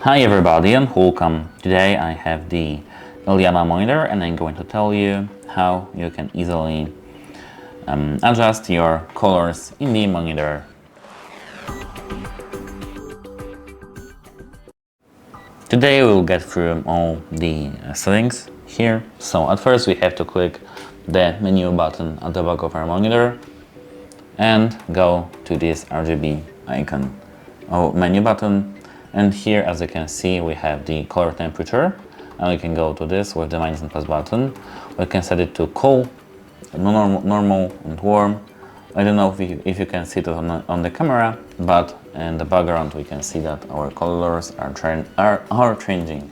Hi everybody and welcome. Today I have the IIYAMA monitor and I'm going to tell you how you can easily adjust your colors in the monitor. Today we'll get through all the settings here. So at first we have to click the menu button at the back of our monitor and go to this RGB icon or menu button. And here, as you can see, we have the color temperature, and we can go to this with the minus and plus button. We can set it to cool, normal and warm. I don't know if you can see it on the camera, but in the background we can see that our colors are changing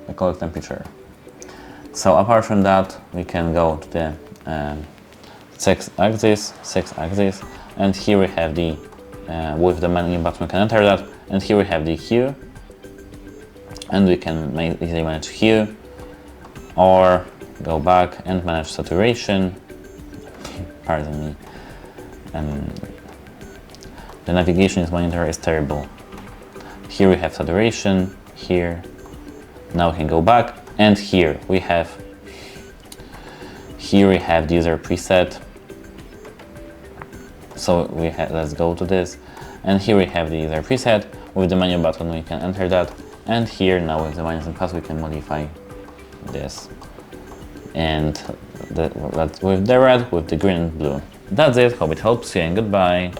the color temperature. So apart from that, we can go to the six axis, and here we have the with the menu button we can enter that, and here we have the hue, and we can easily manage hue or go back and manage saturation. Pardon me. The navigation in this monitor is terrible. Here we have saturation, here. Now we can go back, and here we have the user preset. So let's go to this, and here we have the user preset. With the menu button we can enter that, and here now with the minus and plus we can modify this, and with the red, with the green and blue. That's it, hope it helps you and goodbye.